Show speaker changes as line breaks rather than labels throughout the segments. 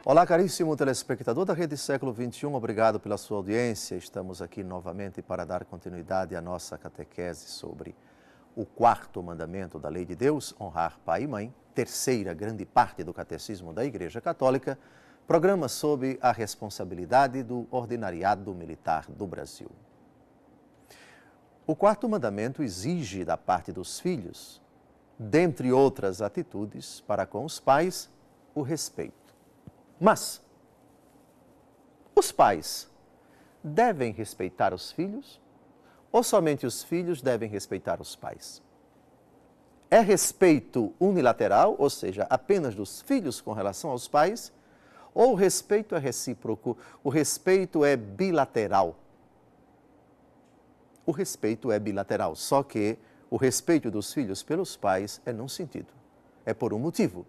Olá, caríssimo telespectador da Rede Século XXI, obrigado pela sua audiência. Estamos aqui novamente para dar continuidade à nossa catequese sobre o quarto mandamento da lei de Deus, honrar pai e mãe, terceira grande parte do catecismo da Igreja Católica, programa sobre a responsabilidade do ordinariado militar do Brasil. O quarto mandamento exige da parte dos filhos, dentre outras atitudes para com os pais, o respeito. Mas os pais devem respeitar os filhos ou somente os filhos devem respeitar os pais? É respeito unilateral, ou seja, apenas dos filhos com relação aos pais, ou o respeito é recíproco, o respeito é bilateral? O respeito é bilateral, só que o respeito dos filhos pelos pais é num sentido, é por um motivo.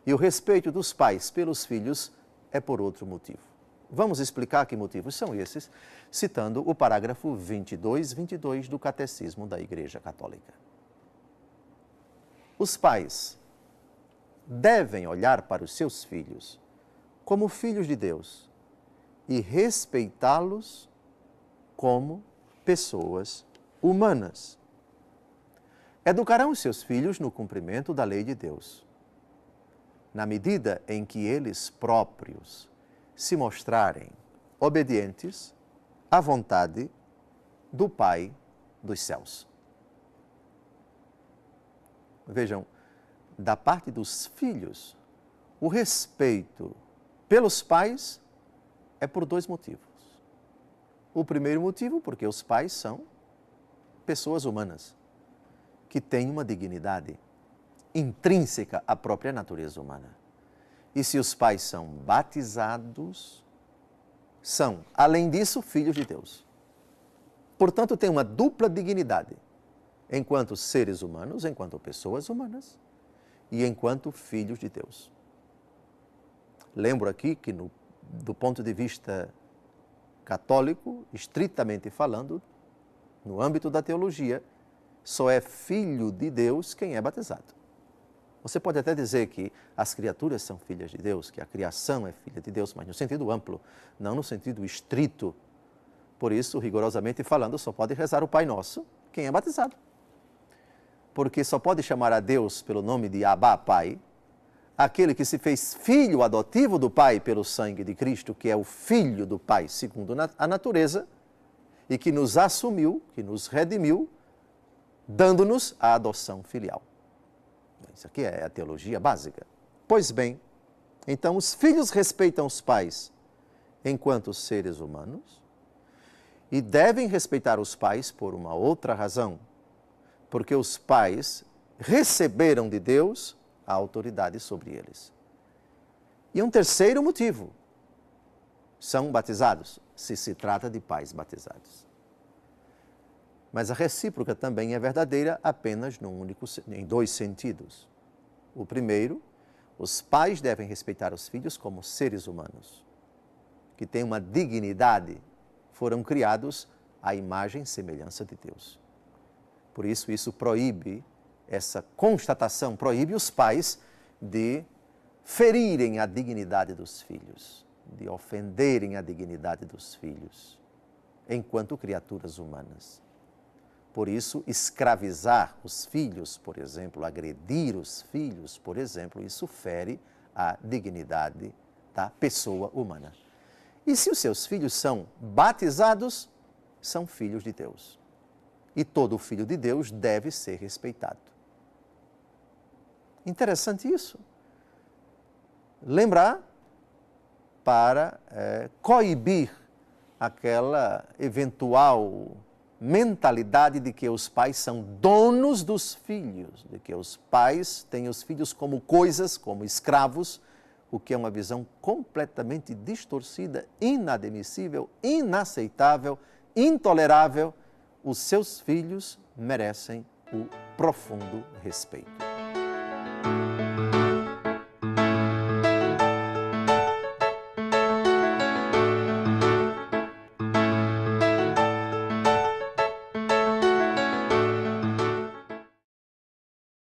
E o respeito dos pais pelos filhos é por outro motivo. Vamos explicar que motivos são esses, citando o parágrafo 22 do Catecismo da Igreja Católica. Os pais devem olhar para os seus filhos como filhos de Deus e respeitá-los como pessoas humanas. Educarão os seus filhos no cumprimento da lei de Deus, na medida em que eles próprios se mostrarem obedientes à vontade do Pai dos céus. Vejam, da parte dos filhos, o respeito pelos pais é por dois motivos. O primeiro motivo, porque os pais são pessoas humanas, que têm uma dignidade intrínseca à própria natureza humana. E se os pais são batizados, são, além disso, filhos de Deus. Portanto, têm uma dupla dignidade, enquanto seres humanos, enquanto pessoas humanas e enquanto filhos de Deus. Lembro aqui que, do ponto de vista católico, estritamente falando, no âmbito da teologia, só é filho de Deus quem é batizado. Você pode até dizer que as criaturas são filhas de Deus, que a criação é filha de Deus, mas no sentido amplo, não no sentido estrito. Por isso, rigorosamente falando, só pode rezar o Pai Nosso quem é batizado. Porque só pode chamar a Deus pelo nome de Abba, Pai, aquele que se fez filho adotivo do Pai pelo sangue de Cristo, que é o Filho do Pai segundo a natureza, e que nos assumiu, que nos redimiu, dando-nos a adoção filial. Isso aqui é a teologia básica. Pois bem, então os filhos respeitam os pais enquanto seres humanos e devem respeitar os pais por uma outra razão, porque os pais receberam de Deus a autoridade sobre eles. E um terceiro motivo, são batizados, se trata de pais batizados. Mas a recíproca também é verdadeira apenas em dois sentidos. O primeiro, os pais devem respeitar os filhos como seres humanos, que têm uma dignidade, foram criados à imagem e semelhança de Deus. Por isso proíbe, essa constatação proíbe os pais de ferirem a dignidade dos filhos, de ofenderem a dignidade dos filhos, enquanto criaturas humanas. Por isso, escravizar os filhos, por exemplo, agredir os filhos, por exemplo, isso fere a dignidade da pessoa humana. E se os seus filhos são batizados, são filhos de Deus. E todo filho de Deus deve ser respeitado. Interessante isso. Lembrar para coibir aquela eventual mentalidade de que os pais são donos dos filhos, de que os pais têm os filhos como coisas, como escravos, o que é uma visão completamente distorcida, inadmissível, inaceitável, intolerável. Os seus filhos merecem o profundo respeito.